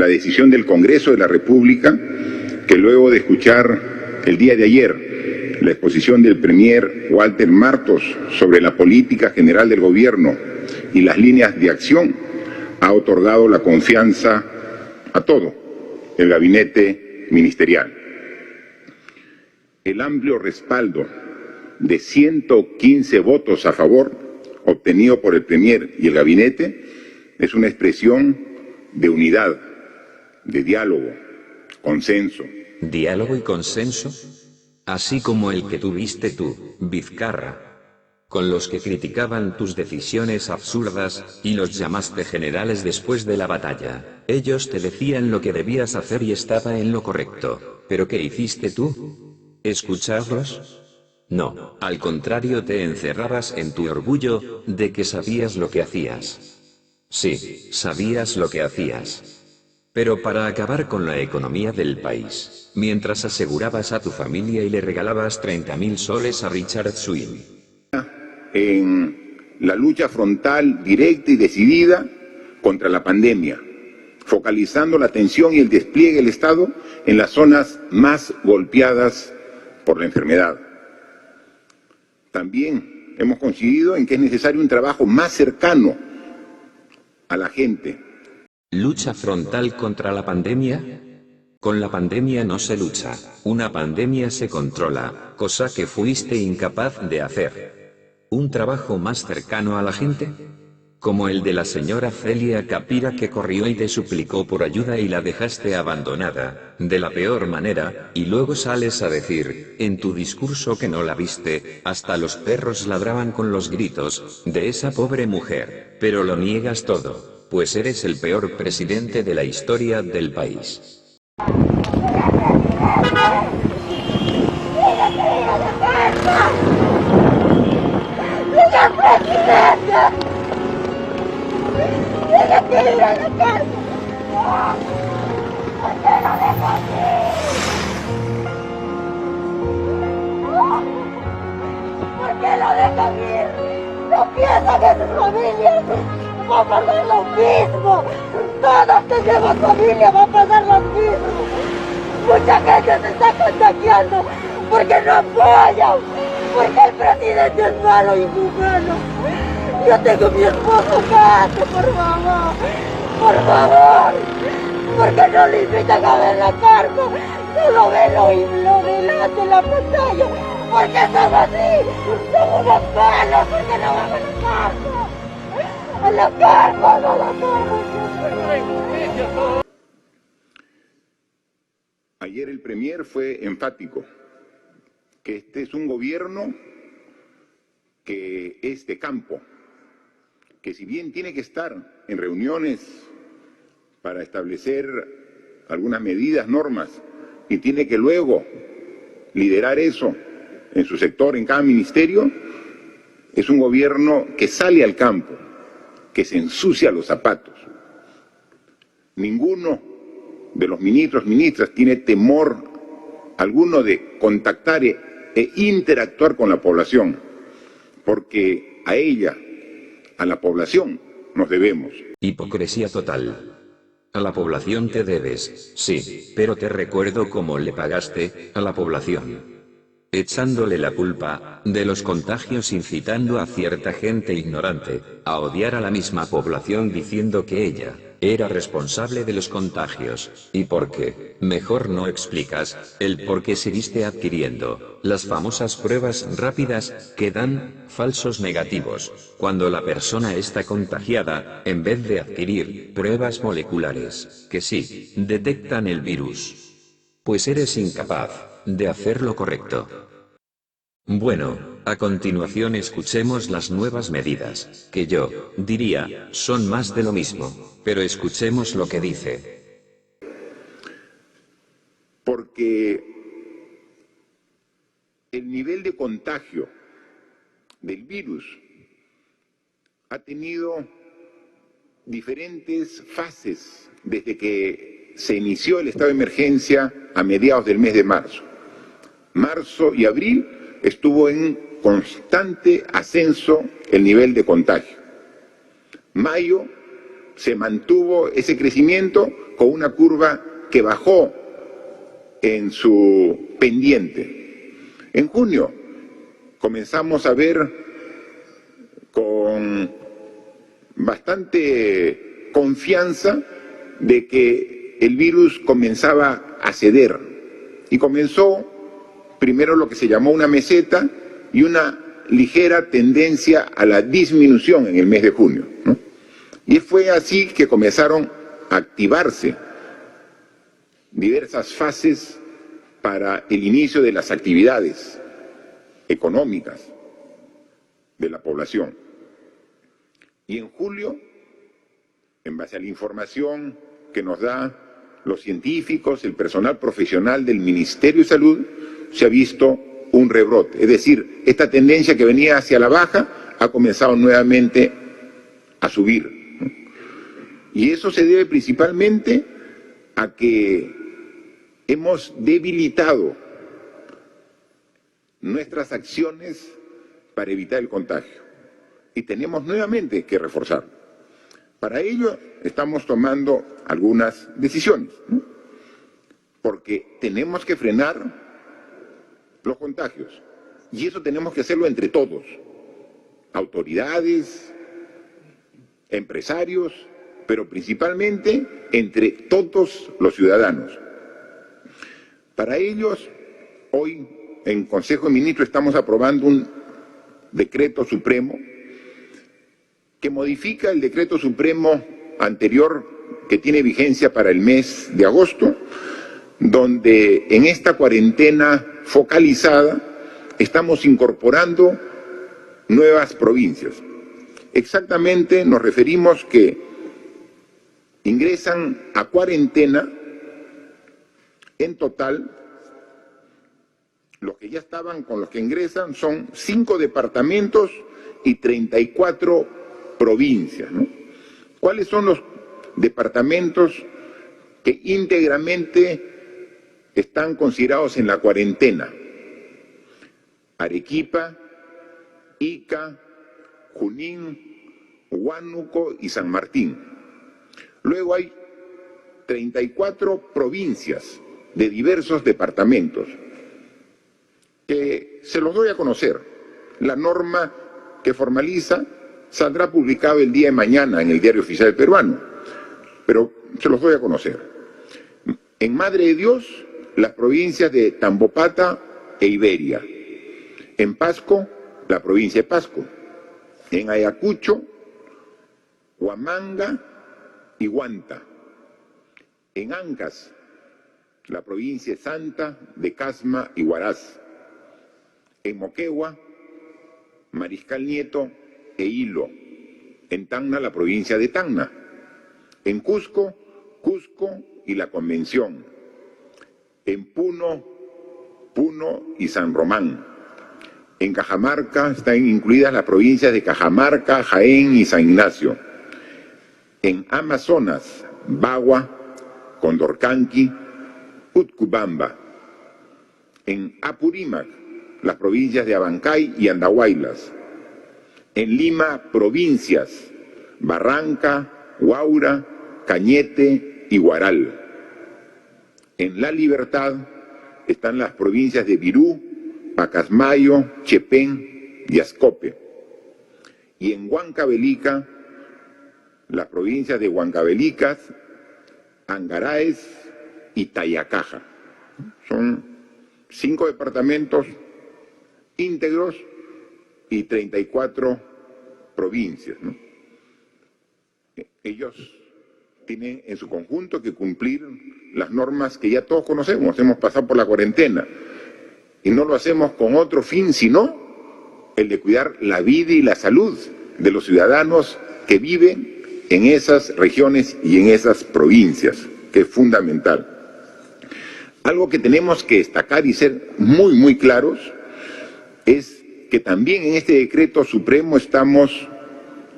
la decisión del Congreso de la República, que luego de escuchar el día de ayer la exposición del Premier Walter Martos sobre la política general del Gobierno y las líneas de acción, ha otorgado la confianza a todo el gabinete ministerial. El amplio respaldo de 115 votos a favor obtenido por el Premier y el gabinete es una expresión de unidad, de diálogo, consenso. ¿Diálogo y consenso? Así como el que tuviste tú, Vizcarra, con los que criticaban tus decisiones absurdas, y los llamaste generales después de la batalla. Ellos te decían lo que debías hacer y estaba en lo correcto. ¿Pero qué hiciste tú? ¿Escucharlos? No, al contrario, te encerrabas en tu orgullo de que sabías lo que hacías. Sí, sabías lo que hacías. Pero para acabar con la economía del país, mientras asegurabas a tu familia y le regalabas 30.000 soles a Richard Swing. En la lucha frontal, directa y decidida contra la pandemia, focalizando la atención y el despliegue del Estado en las zonas más golpeadas por la enfermedad. También hemos coincidido en que es necesario un trabajo más cercano a la gente. ¿Lucha frontal contra la pandemia? Con la pandemia no se lucha, una pandemia se controla, cosa que fuiste incapaz de hacer. ¿Un trabajo más cercano a la gente? Como el de la señora Celia Capira, que corrió y te suplicó por ayuda y la dejaste abandonada, de la peor manera, y luego sales a decir, en tu discurso, que no la viste, hasta los perros ladraban con los gritos de esa pobre mujer, pero lo niegas todo, pues eres el peor presidente de la historia del país. ¡Déjate ir a la cárcel! ¿Por qué lo dejo así? ¿Por qué lo dejo ir? No piensa que sus familias va a pasar lo mismo. Todos tenemos familia, va a pasar lo mismo. Mucha gente se está contagiando porque no apoyan, porque el presidente es malo y inhumano. Yo tengo mi esposo cate, por favor, ¿por qué no le invitan a ver la carta? Solo ven lo delante en la pantalla, porque somos así, somos unos malos, porque no vamos a la cárcel. Ayer el Premier fue enfático, que este es un gobierno que es de campo, que si bien tiene que estar en reuniones para establecer algunas medidas, normas, y tiene que luego liderar eso en su sector, en cada ministerio, es un gobierno que sale al campo, que se ensucia los zapatos. Ninguno de los ministros, ministras, tiene temor alguno de contactar e interactuar con la población, porque a ella, a la población, nos debemos. Hipocresía total. A la población te debes, sí, pero te recuerdo cómo le pagaste a la población. Echándole la culpa de los contagios, incitando a cierta gente ignorante a odiar a la misma población, diciendo que ella era responsable de los contagios. ¿Y por qué? Mejor no explicas el por qué seguiste adquiriendo las famosas pruebas rápidas que dan falsos negativos, cuando la persona está contagiada, en vez de adquirir pruebas moleculares que sí detectan el virus. Pues eres incapaz de hacer lo correcto. Bueno, a continuación escuchemos las nuevas medidas, que yo diría son más de lo mismo, pero escuchemos lo que dice. Porque el nivel de contagio del virus ha tenido diferentes fases desde que se inició el estado de emergencia a mediados del mes de marzo. Marzo y abril estuvo en constante ascenso el nivel de contagio. Mayo se mantuvo ese crecimiento con una curva que bajó en su pendiente. En junio comenzamos a ver con bastante confianza de que el virus comenzaba a ceder y comenzó primero lo que se llamó una meseta y una ligera tendencia a la disminución en el mes de junio, ¿no? Y fue así que comenzaron a activarse diversas fases para el inicio de las actividades económicas de la población. Y en julio, en base a la información que nos da los científicos, el personal profesional del Ministerio de Salud, se ha visto un rebrote. Es decir, esta tendencia que venía hacia la baja ha comenzado nuevamente a subir. Y eso se debe principalmente a que hemos debilitado nuestras acciones para evitar el contagio. Y tenemos nuevamente que reforzar. Para ello estamos tomando algunas decisiones, ¿no? Porque tenemos que frenar los contagios. Y eso tenemos que hacerlo entre todos. Autoridades, empresarios, pero principalmente entre todos los ciudadanos. Para ellos, hoy en Consejo de Ministros estamos aprobando un decreto supremo que modifica el decreto supremo anterior que tiene vigencia para el mes de agosto, donde en esta cuarentena focalizada estamos incorporando nuevas provincias. Exactamente nos referimos que ingresan a cuarentena en total, los que ya estaban con los que ingresan son 5 departamentos y 34 provincias, ¿no? ¿Cuáles son los departamentos que íntegramente están considerados en la cuarentena? Arequipa, Ica, Junín, Huánuco y San Martín. Luego hay 34 provincias de diversos departamentos que se los doy a conocer. La norma que formaliza saldrá publicado el día de mañana en el Diario Oficial Peruano, pero se los doy a conocer. En Madre de Dios, las provincias de Tambopata e Iberia. En Pasco, la provincia de Pasco. En Ayacucho, Huamanga y Huanta. En Ancas, la provincia de Santa, de Casma y Huaraz. En Moquegua, Mariscal Nieto e Hilo. En Tacna, la provincia de Tacna. En Cusco, Cusco y la Convención. En Puno, Puno y San Román. En Cajamarca están incluidas las provincias de Cajamarca, Jaén y San Ignacio. En Amazonas, Bagua, Condorcanqui, Utcubamba. En Apurímac, las provincias de Abancay y Andahuaylas. En Lima, provincias, Barranca, Huaura, Cañete y Huaral. En La Libertad están las provincias de Virú, Pacasmayo, Chepén y Ascope. Y en Huancavelica, las provincias de Huancavelica, Angaraes y Tayacaja. Son 5 departamentos íntegros y 34 provincias, ¿no? Ellos tienen en su conjunto que cumplir las normas que ya todos conocemos, hemos pasado por la cuarentena, y no lo hacemos con otro fin, sino el de cuidar la vida y la salud de los ciudadanos que viven en esas regiones y en esas provincias, que es fundamental. Algo que tenemos que destacar y ser muy, muy claros es que también en este decreto supremo estamos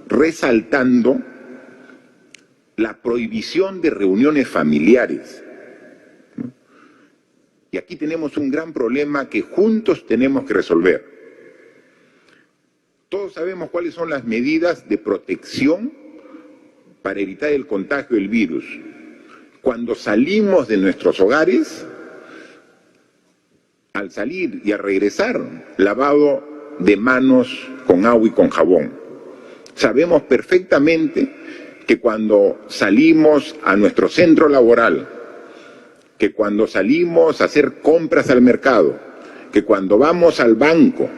resaltando la prohibición de reuniones familiares. Y aquí tenemos un gran problema que juntos tenemos que resolver. Todos sabemos cuáles son las medidas de protección para evitar el contagio del virus. Cuando salimos de nuestros hogares, al salir y al regresar, lavado de manos con agua y con jabón. Sabemos perfectamente que cuando salimos a nuestro centro laboral, que cuando salimos a hacer compras al mercado, que cuando vamos al banco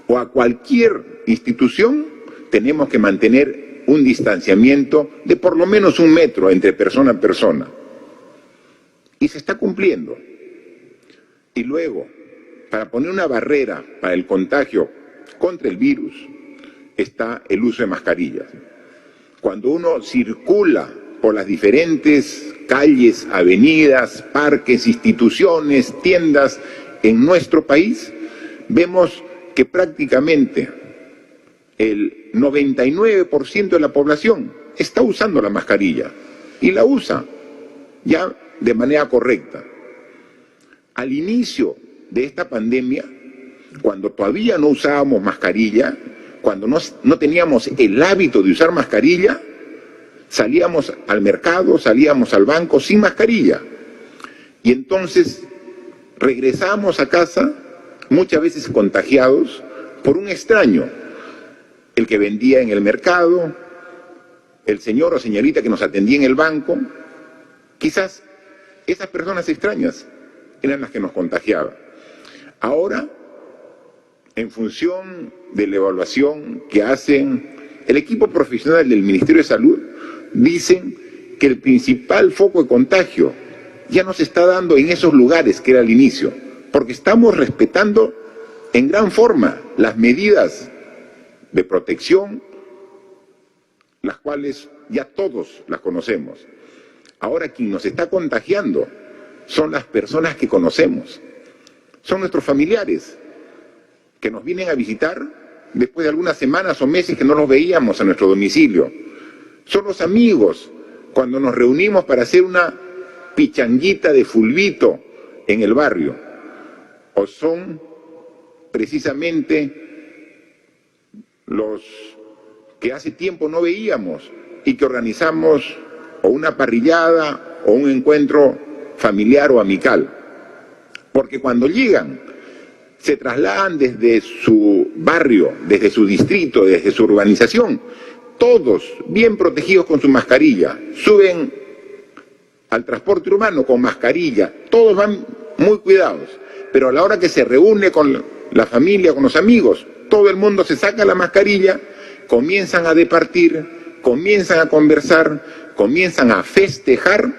o a cualquier institución, tenemos que mantener un distanciamiento de por lo menos 1 metro entre persona a persona. Y se está cumpliendo. Y luego, para poner una barrera para el contagio contra el virus, está el uso de mascarillas. Cuando uno circula por las diferentes calles, avenidas, parques, instituciones, tiendas en nuestro país, vemos que prácticamente el 99% de la población está usando la mascarilla y la usa ya de manera correcta. Al inicio de esta pandemia, cuando todavía no usábamos mascarilla, cuando no teníamos el hábito de usar mascarilla, salíamos al mercado, salíamos al banco sin mascarilla. Y entonces regresábamos a casa muchas veces contagiados por un extraño, el que vendía en el mercado, el señor o señorita que nos atendía en el banco. Quizás esas personas extrañas eran las que nos contagiaban. Ahora, en función de la evaluación que hacen el equipo profesional del Ministerio de Salud, dicen que el principal foco de contagio ya no se está dando en esos lugares que era al inicio, porque estamos respetando en gran forma las medidas de protección, las cuales ya todos las conocemos. Ahora quien nos está contagiando son las personas que conocemos, son nuestros familiares, que nos vienen a visitar después de algunas semanas o meses que no los veíamos a nuestro domicilio. Son los amigos, cuando nos reunimos para hacer una pichanguita de fulbito en el barrio. O son precisamente los que hace tiempo no veíamos y que organizamos o una parrillada o un encuentro familiar o amical. Porque cuando llegan, se trasladan desde su barrio, desde su distrito, desde su urbanización, todos bien protegidos con su mascarilla, suben al transporte urbano con mascarilla, todos van muy cuidados, pero a la hora que se reúne con la familia, con los amigos, todo el mundo se saca la mascarilla, comienzan a departir, comienzan a conversar, comienzan a festejar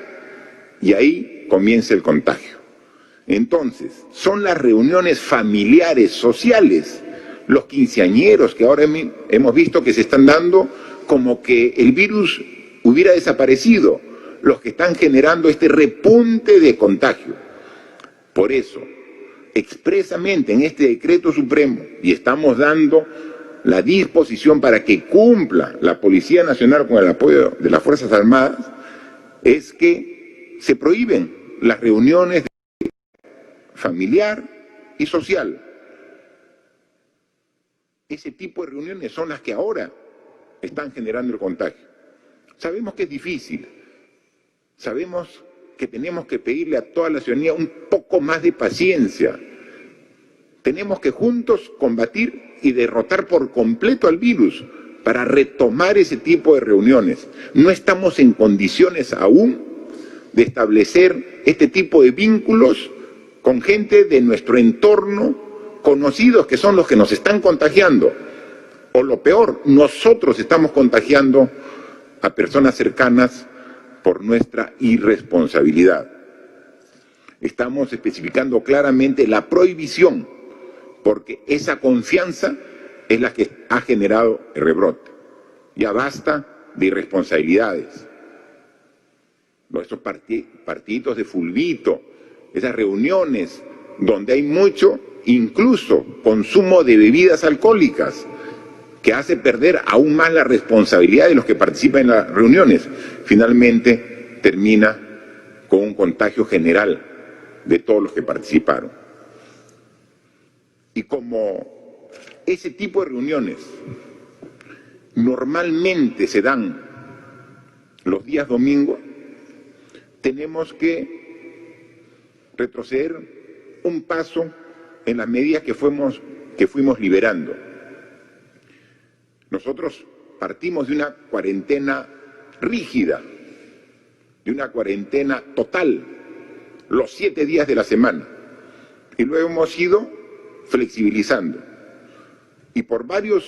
y ahí comienza el contagio. Entonces, son las reuniones familiares, sociales, los quinceañeros que ahora hemos visto que se están dando como que el virus hubiera desaparecido, los que están generando este repunte de contagio. Por eso, expresamente en este decreto supremo, y estamos dando la disposición para que cumpla la Policía Nacional con el apoyo de las Fuerzas Armadas, es que se prohíben las reuniones familiar y social. Ese tipo de reuniones son las que ahora están generando el contagio. Sabemos que es difícil, sabemos que tenemos que pedirle a toda la ciudadanía un poco más de paciencia. Tenemos que juntos combatir y derrotar por completo al virus para retomar ese tipo de reuniones. No estamos en condiciones aún de establecer este tipo de vínculos con gente de nuestro entorno, conocidos que son los que nos están contagiando. O lo peor, nosotros estamos contagiando a personas cercanas por nuestra irresponsabilidad. Estamos especificando claramente la prohibición, porque esa confianza es la que ha generado el rebrote. Ya basta de irresponsabilidades. Nuestros partiditos de fulbito, esas reuniones donde hay mucho, incluso consumo de bebidas alcohólicas, que hace perder aún más la responsabilidad de los que participan en las reuniones, finalmente termina con un contagio general de todos los que participaron. Y como ese tipo de reuniones normalmente se dan días domingo, tenemos que retroceder un paso en las medidas que fuimos liberando. Nosotros partimos de una cuarentena rígida, de una cuarentena total, los 7 días de la semana, y luego hemos ido flexibilizando. Y por varias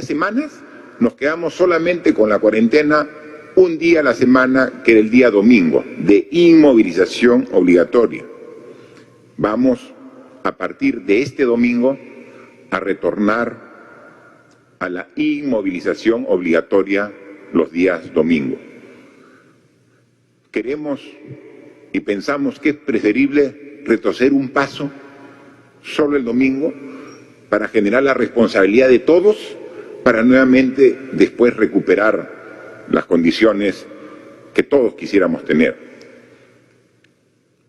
semanas nos quedamos solamente con la cuarentena un día a la semana, que era el día domingo, de inmovilización obligatoria. Vamos, a partir de este domingo, a retornar a la inmovilización obligatoria los días domingo. Queremos y pensamos que es preferible retroceder un paso solo el domingo para generar la responsabilidad de todos, para nuevamente después recuperar las condiciones que todos quisiéramos tener.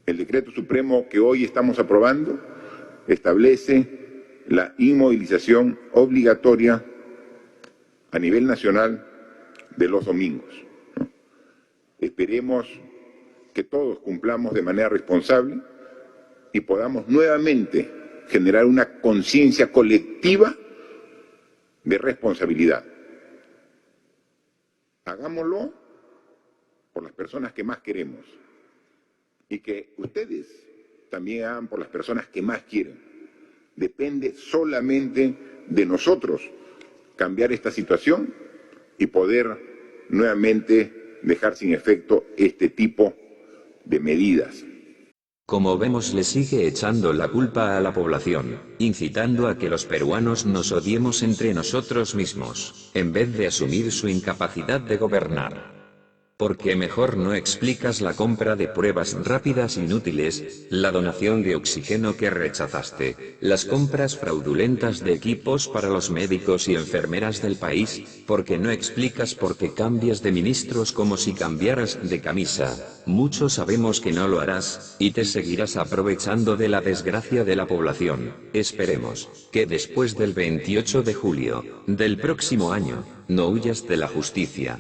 El decreto supremo que hoy estamos aprobando establece la inmovilización obligatoria a nivel nacional de los domingos. Esperemos que todos cumplamos de manera responsable y podamos nuevamente generar una conciencia colectiva de responsabilidad. Hagámoslo por las personas que más queremos y que ustedes también hagan por las personas que más quieren. Depende solamente de nosotros cambiar esta situación y poder nuevamente dejar sin efecto este tipo de medidas. Como vemos, le sigue echando la culpa a la población, incitando a que los peruanos nos odiemos entre nosotros mismos, en vez de asumir su incapacidad de gobernar. ¿Por qué mejor no explicas la compra de pruebas rápidas inútiles, la donación de oxígeno que rechazaste, las compras fraudulentas de equipos para los médicos y enfermeras del país? ¿Por qué no explicas por qué cambias de ministros como si cambiaras de camisa? Muchos sabemos que no lo harás, y te seguirás aprovechando de la desgracia de la población. Esperemos que después del 28 de julio del próximo año, no huyas de la justicia.